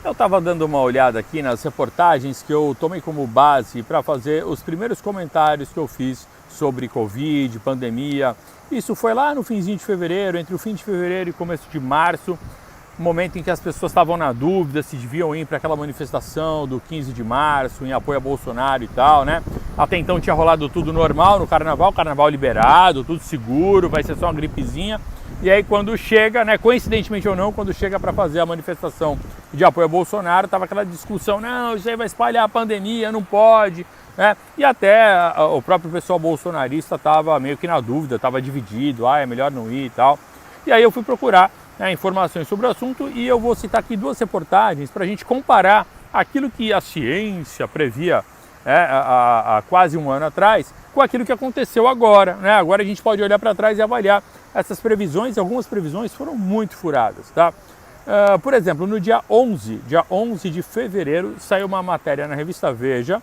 Eu estava dando uma olhada aqui nas reportagens que eu tomei como base para fazer os primeiros comentários que eu fiz sobre Covid, pandemia. Isso foi lá no finzinho de fevereiro, entre o fim de fevereiro e começo de março, momento em que as pessoas estavam na dúvida se deviam ir para aquela manifestação do 15 de março, em apoio a Bolsonaro e tal, né? Até então tinha rolado tudo normal no carnaval liberado, tudo seguro, vai ser só uma gripezinha. E aí quando chega, né, coincidentemente ou não, quando chega para fazer a manifestação de apoio a Bolsonaro, tava aquela discussão, não, isso aí vai espalhar a pandemia, não pode, né? E até o próprio pessoal bolsonarista estava meio que na dúvida, estava dividido, é melhor não ir e tal. E aí eu fui procurar, né, informações sobre o assunto e eu vou citar aqui duas reportagens para a gente comparar aquilo que a ciência previa há quase um ano atrás com aquilo que aconteceu agora, né? Agora a gente pode olhar para trás e avaliar essas previsões, algumas previsões foram muito furadas, tá? Por exemplo, no dia 11 de fevereiro, saiu uma matéria na revista Veja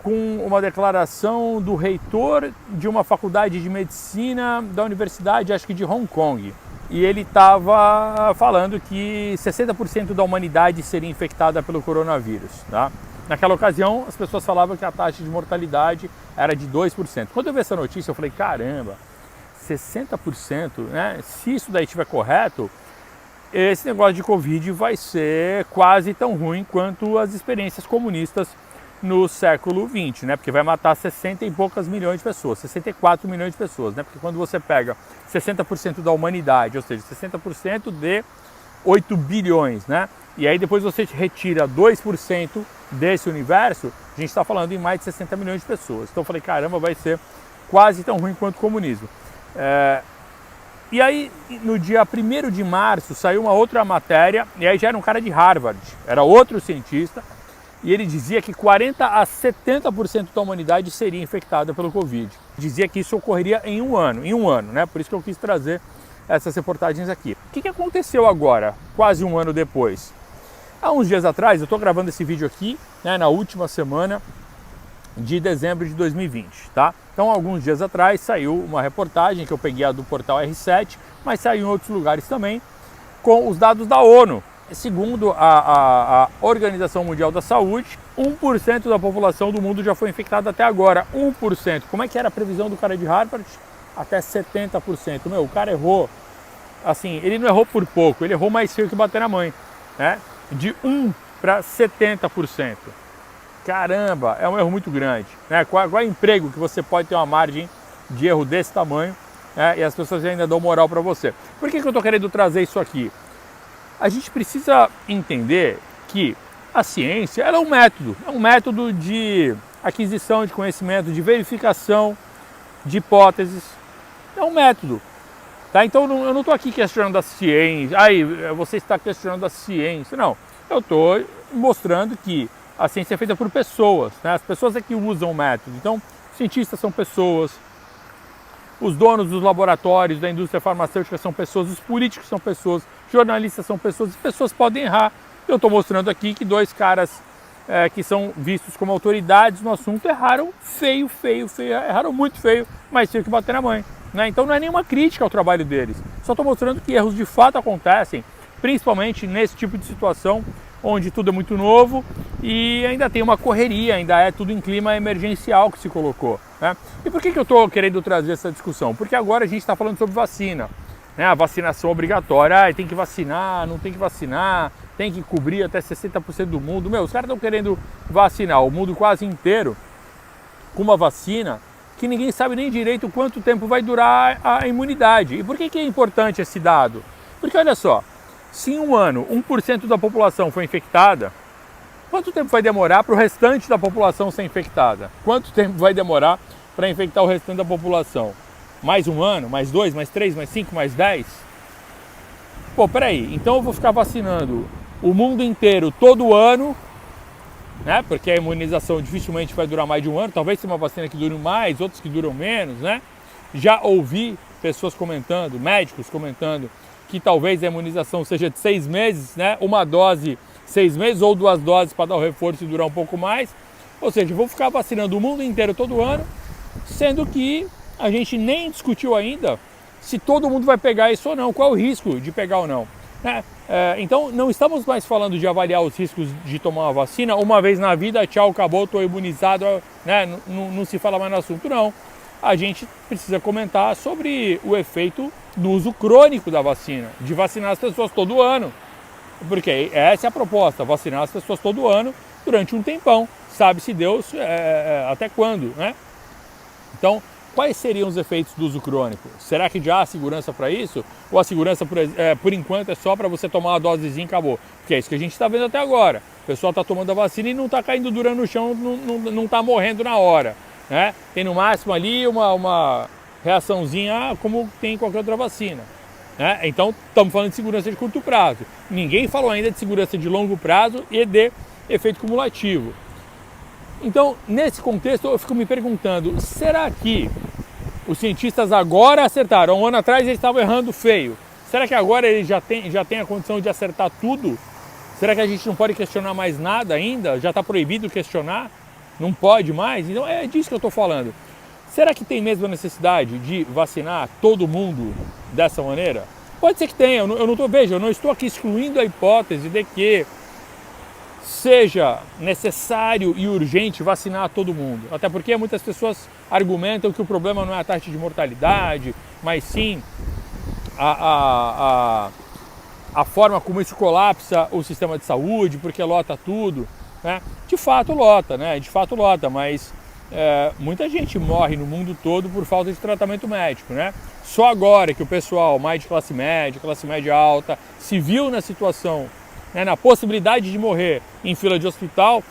com uma declaração do reitor de uma faculdade de medicina da universidade, acho que de Hong Kong. E ele estava falando que 60% da humanidade seria infectada pelo coronavírus, tá? Naquela ocasião, as pessoas falavam que a taxa de mortalidade era de 2%. Quando eu vi essa notícia, eu falei, caramba, 60%, né? Se isso daí estiver correto, esse negócio de Covid vai ser quase tão ruim quanto as experiências comunistas no século XX, né? Porque vai matar 60 e poucas milhões de pessoas, 64 milhões de pessoas, né? Porque quando você pega 60% da humanidade, ou seja, 60% de 8 bilhões, né? E aí depois você retira 2% desse universo, a gente está falando em mais de 60 milhões de pessoas. Então eu falei, caramba, vai ser quase tão ruim quanto o comunismo. E aí, no dia 1º de março, saiu uma outra matéria, e aí já era um cara de Harvard, era outro cientista, e ele dizia que 40 a 70% da humanidade seria infectada pelo Covid. Dizia que isso ocorreria em um ano, né? Por isso que eu quis trazer essas reportagens aqui. O que aconteceu agora, quase um ano depois? Há uns dias atrás, eu estou gravando esse vídeo aqui, né, na última semana de dezembro de 2020, tá? Então, alguns dias atrás saiu uma reportagem que eu peguei a do portal R7, mas saiu em outros lugares também, com os dados da ONU. Segundo a Organização Mundial da Saúde, 1% da população do mundo já foi infectada até agora. 1%. Como é que era a previsão do cara de Harvard? Até 70%. Meu, o cara errou. Assim, ele não errou por pouco, ele errou mais feio que bater na mãe, né? De 1 para 70%. Caramba, é um erro muito grande, né? Qual é o emprego que você pode ter uma margem de erro desse tamanho, né? E as pessoas ainda dão moral para você? Por que eu estou querendo trazer isso aqui? A gente precisa entender que a ciência ela é um método de aquisição de conhecimento, de verificação de hipóteses, é um método. Tá? Então eu não estou aqui questionando a ciência, você está questionando a ciência, não. Eu estou mostrando que a ciência é feita por pessoas, né? As pessoas é que usam o método. Então, cientistas são pessoas, os donos dos laboratórios da indústria farmacêutica são pessoas, os políticos são pessoas, jornalistas são pessoas, as pessoas podem errar. Eu estou mostrando aqui que dois caras que são vistos como autoridades no assunto erraram feio, erraram muito feio, mas tinha que bater na mãe, né? Então não é nenhuma crítica ao trabalho deles, só estou mostrando que erros de fato acontecem, principalmente nesse tipo de situação, onde tudo é muito novo e ainda tem uma correria, ainda é tudo em clima emergencial que se colocou, né? E por que eu estou querendo trazer essa discussão? Porque agora a gente está falando sobre vacina, né? A vacinação obrigatória, tem que vacinar, não tem que vacinar, tem que cobrir até 60% do mundo. Meu, os caras estão querendo vacinar o mundo quase inteiro com uma vacina que ninguém sabe nem direito quanto tempo vai durar a imunidade. E por que é importante esse dado? Porque olha só, se em um ano 1% da população foi infectada, quanto tempo vai demorar para o restante da população ser infectada? Quanto tempo vai demorar para infectar o restante da população? Mais um ano? Mais 2? Mais 3? Mais 5? Mais 10? Pô, peraí, então eu vou ficar vacinando o mundo inteiro todo ano, né? Porque a imunização dificilmente vai durar mais de um ano, talvez tenha uma vacina que dure mais, outras que duram menos, né? Já ouvi pessoas comentando, médicos comentando, que talvez a imunização seja de 6 meses, né? Uma dose 6 meses ou 2 doses para dar o reforço e durar um pouco mais. Ou seja, vou ficar vacinando o mundo inteiro todo ano, sendo que a gente nem discutiu ainda se todo mundo vai pegar isso ou não, qual é o risco de pegar ou não. né? Então não estamos mais falando de avaliar os riscos de tomar uma vacina uma vez na vida, tchau, acabou, estou imunizado, né? Não se fala mais no assunto, não. A gente precisa comentar sobre o efeito do uso crônico da vacina, de vacinar as pessoas todo ano. Porque essa é a proposta, vacinar as pessoas todo ano durante um tempão. Sabe-se Deus até quando, né? Então, quais seriam os efeitos do uso crônico? Será que já há segurança para isso? Ou a segurança, por enquanto, é só para você tomar uma dosezinha e acabou? Porque é isso que a gente está vendo até agora. O pessoal está tomando a vacina e não está caindo dura no chão, não está morrendo na hora, né? Tem no máximo ali uma reaçãozinha como tem em qualquer outra vacina, né? Então, estamos falando de segurança de curto prazo. Ninguém falou ainda de segurança de longo prazo e de efeito cumulativo. Então, nesse contexto, eu fico me perguntando, será que os cientistas agora acertaram? Um ano atrás eles estavam errando feio. Será que agora eles já têm a condição de acertar tudo? Será que a gente não pode questionar mais nada ainda? Já está proibido questionar? Não pode mais? Então é disso que eu estou falando. Será que tem mesmo a necessidade de vacinar todo mundo dessa maneira? Pode ser que tenha, eu não estou aqui excluindo a hipótese de que seja necessário e urgente vacinar todo mundo. Até porque muitas pessoas argumentam que o problema não é a taxa de mortalidade, mas sim a forma como isso colapsa o sistema de saúde, porque lota tudo, né? De fato lota, né? De fato lota, mas muita gente morre no mundo todo por falta de tratamento médico, né? Só agora que o pessoal mais de classe média alta, se viu na situação, né, na possibilidade de morrer em fila de hospital,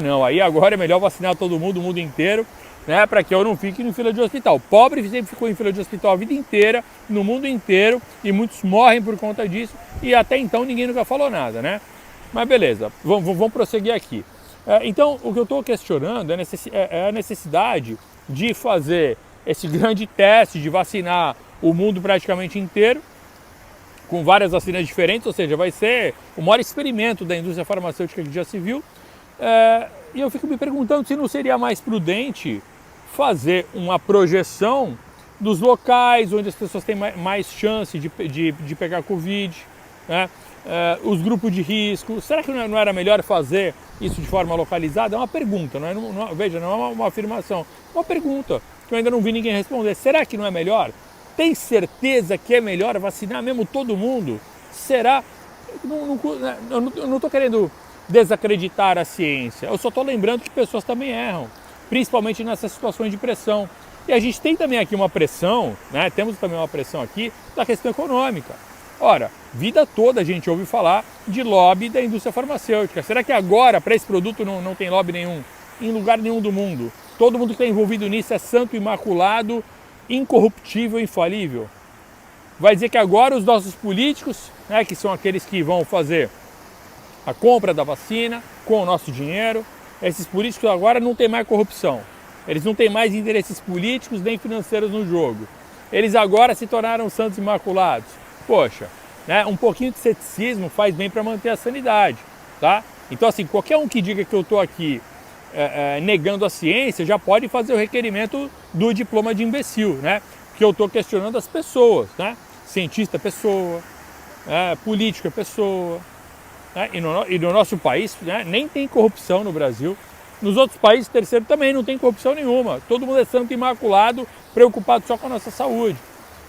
não, aí agora é melhor vacinar todo mundo, o mundo inteiro, né, para que eu não fique em fila de hospital. Pobre sempre ficou em fila de hospital a vida inteira, no mundo inteiro, e muitos morrem por conta disso, e até então ninguém nunca falou nada, né? Mas beleza, vamos prosseguir aqui. Então, o que eu estou questionando é a necessidade de fazer esse grande teste de vacinar o mundo praticamente inteiro, com várias vacinas diferentes, ou seja, vai ser o maior experimento da indústria farmacêutica que já se viu. E eu fico me perguntando se não seria mais prudente fazer uma projeção dos locais onde as pessoas têm mais chance de pegar Covid, né? Os grupos de risco. Será que não era melhor fazer isso de forma localizada? É uma pergunta, veja, não é uma afirmação, é uma pergunta que eu ainda não vi ninguém responder. Será que não é melhor? Tem certeza que é melhor vacinar mesmo todo mundo? Será? Eu não estou querendo desacreditar a ciência, eu só estou lembrando que pessoas também erram, principalmente nessas situações de pressão. E a gente tem também aqui uma pressão, né? Temos também uma pressão aqui da questão econômica. Ora, vida toda a gente ouve falar de lobby da indústria farmacêutica. Será que agora, para esse produto, não tem lobby nenhum? Em lugar nenhum do mundo. Todo mundo que está envolvido nisso é santo, imaculado, incorruptível, infalível. Vai dizer que agora os nossos políticos, né, que são aqueles que vão fazer a compra da vacina com o nosso dinheiro, esses políticos agora não tem mais corrupção. Eles não têm mais interesses políticos nem financeiros no jogo. Eles agora se tornaram santos imaculados. Poxa, né, um pouquinho de ceticismo faz bem para manter a sanidade, tá? Então, assim, qualquer um que diga que eu estou aqui negando a ciência já pode fazer o requerimento do diploma de imbecil, né? Que eu estou questionando as pessoas, né? Cientista é pessoa, político é pessoa, né? E no nosso país, né, nem tem corrupção no Brasil. Nos outros países, terceiro, também não tem corrupção nenhuma. Todo mundo é santo imaculado, preocupado só com a nossa saúde.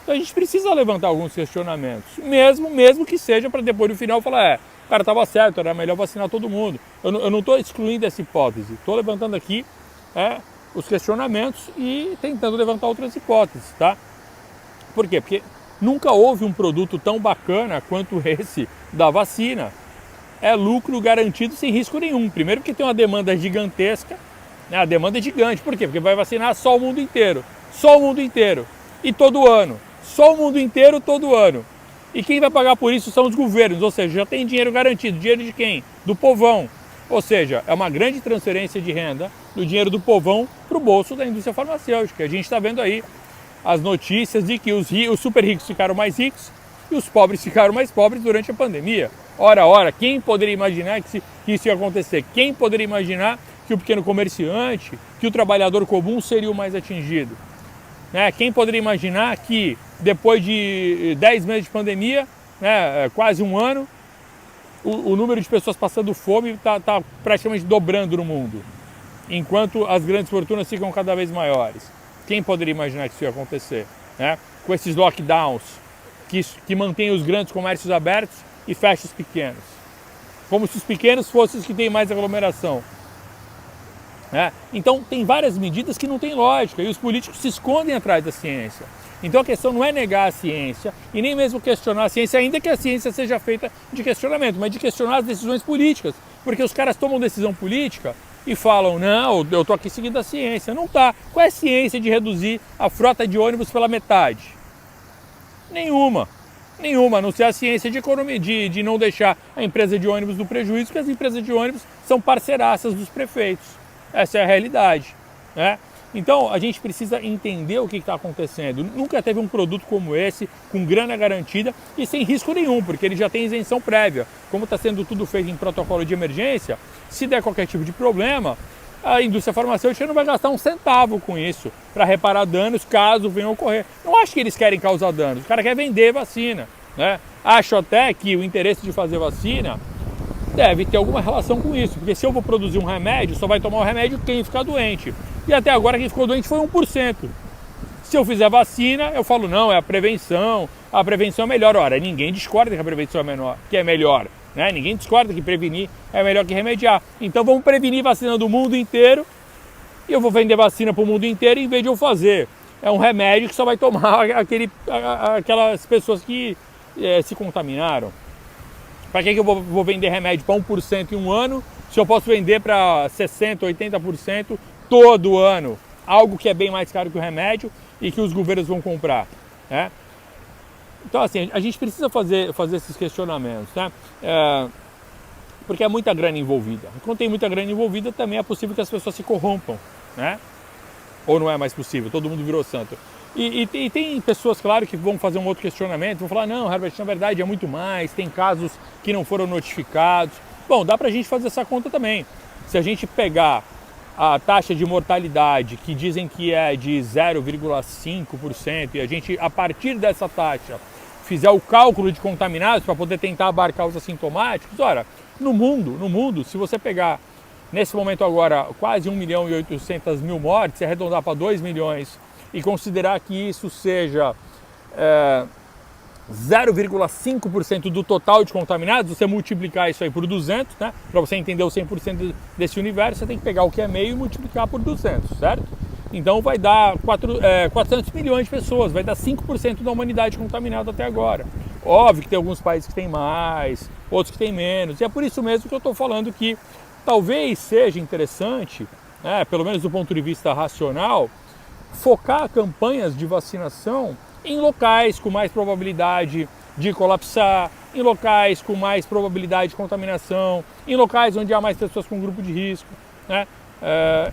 Então a gente precisa levantar alguns questionamentos, mesmo que seja para depois no final falar, o cara estava certo, era melhor vacinar todo mundo. Eu não estou excluindo essa hipótese, estou levantando aqui os questionamentos e tentando levantar outras hipóteses, tá? Por quê? Porque nunca houve um produto tão bacana quanto esse da vacina. É lucro garantido sem risco nenhum. Primeiro porque tem uma demanda gigantesca, né? A demanda é gigante. Por quê? Porque vai vacinar só o mundo inteiro. Só o mundo inteiro. E todo ano. Só o mundo inteiro todo ano. E quem vai pagar por isso são os governos. Ou seja, já tem dinheiro garantido. Dinheiro de quem? Do povão. Ou seja, é uma grande transferência de renda do dinheiro do povão para o bolso da indústria farmacêutica. A gente está vendo aí as notícias de que os super ricos ficaram mais ricos e os pobres ficaram mais pobres durante a pandemia. Ora, quem poderia imaginar que isso ia acontecer? Quem poderia imaginar que o pequeno comerciante, que o trabalhador comum seria o mais atingido? Né? Quem poderia imaginar que depois de 10 meses de pandemia, né, quase um ano, o número de pessoas passando fome está praticamente dobrando no mundo, enquanto as grandes fortunas ficam cada vez maiores. Quem poderia imaginar que isso ia acontecer, né? Com esses lockdowns que mantêm os grandes comércios abertos e fecham os pequenos, como se os pequenos fossem os que têm mais aglomeração. Então tem várias medidas que não têm lógica e os políticos se escondem atrás da ciência. Então a questão não é negar a ciência e nem mesmo questionar a ciência, ainda que a ciência seja feita de questionamento, mas de questionar as decisões políticas, porque os caras tomam decisão política e falam, não, eu estou aqui seguindo a ciência. Não está. Qual é a ciência de reduzir a frota de ônibus pela metade? Nenhuma, a não ser a ciência de economia, de não deixar a empresa de ônibus no prejuízo, porque as empresas de ônibus são parceiraças dos prefeitos. Essa é a realidade, né? Então a gente precisa entender o que está acontecendo. Nunca teve um produto como esse, com grana garantida e sem risco nenhum, porque ele já tem isenção prévia. Como está sendo tudo feito em protocolo de emergência, se der qualquer tipo de problema, a indústria farmacêutica não vai gastar um centavo com isso para reparar danos caso venham ocorrer. Não acho que eles querem causar danos, o cara quer vender vacina, né? Acho até que o interesse de fazer vacina deve ter alguma relação com isso, porque se eu vou produzir um remédio, só vai tomar o remédio quem ficar doente. E até agora quem ficou doente foi 1%. Se eu fizer vacina, eu falo, não, é a prevenção é melhor. Ora, ninguém discorda que a prevenção é melhor, né? Ninguém discorda que prevenir é melhor que remediar. Então vamos prevenir vacinando o mundo inteiro e eu vou vender vacina para o mundo inteiro em vez de eu fazer. É um remédio que só vai tomar aquelas pessoas que se contaminaram. Para que eu vou vender remédio para 1% em um ano, se eu posso vender para 60%, 80% todo ano? Algo que é bem mais caro que o remédio e que os governos vão comprar, né? Então, assim, a gente precisa fazer esses questionamentos, né? Porque é muita grana envolvida. Quando tem muita grana envolvida, também é possível que as pessoas se corrompam, né? Ou não é mais possível, todo mundo virou santo. E tem pessoas, claro, que vão fazer um outro questionamento, vão falar, não, Herbert, na verdade é muito mais, tem casos que não foram notificados. Bom, dá pra gente fazer essa conta também. Se a gente pegar a taxa de mortalidade, que dizem que é de 0,5%, e a gente, a partir dessa taxa, fizer o cálculo de contaminados para poder tentar abarcar os assintomáticos, ora, no mundo, se você pegar, nesse momento agora, quase 1.800.000 mortes, se arredondar para 2 milhões, e considerar que isso seja 0,5% do total de contaminados, você multiplicar isso aí por 200, né? Para você entender o 100% desse universo, você tem que pegar o que é meio e multiplicar por 200, certo? Então vai dar 400 milhões de pessoas, vai dar 5% da humanidade contaminada até agora. Óbvio que tem alguns países que têm mais, outros que têm menos, e é por isso mesmo que eu estou falando que talvez seja interessante, né, pelo menos do ponto de vista racional, focar campanhas de vacinação em locais com mais probabilidade de colapsar, em locais com mais probabilidade de contaminação, em locais onde há mais pessoas com grupo de risco, né?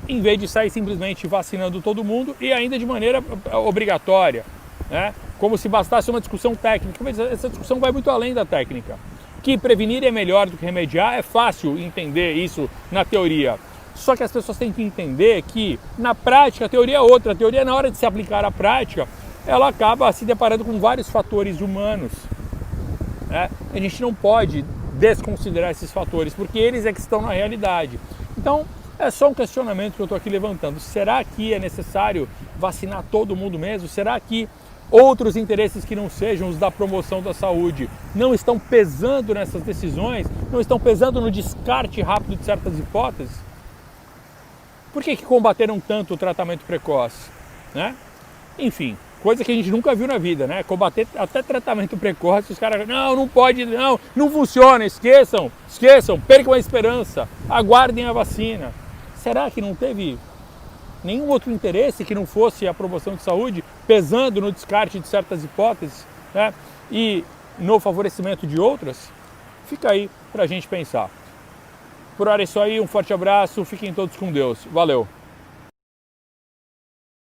Em vez de sair simplesmente vacinando todo mundo e ainda de maneira obrigatória, né? Como se bastasse uma discussão técnica, mas essa discussão vai muito além da técnica. Que prevenir é melhor do que remediar, é fácil entender isso na teoria. Só que as pessoas têm que entender que, na prática, a teoria é outra. A teoria, na hora de se aplicar à prática, ela acaba se deparando com vários fatores humanos, né? A gente não pode desconsiderar esses fatores, porque eles é que estão na realidade. Então, é só um questionamento que eu estou aqui levantando. Será que é necessário vacinar todo mundo mesmo? Será que outros interesses que não sejam os da promoção da saúde não estão pesando nessas decisões? Não estão pesando no descarte rápido de certas hipóteses? Por que combateram tanto o tratamento precoce, né? Enfim, coisa que a gente nunca viu na vida, né? Combater até tratamento precoce, os caras, não pode, não funciona, esqueçam, percam a esperança, aguardem a vacina. Será que não teve nenhum outro interesse que não fosse a promoção de saúde, pesando no descarte de certas hipóteses, né? E no favorecimento de outras? Fica aí pra gente pensar. Por hora é isso aí, um forte abraço, fiquem todos com Deus. Valeu!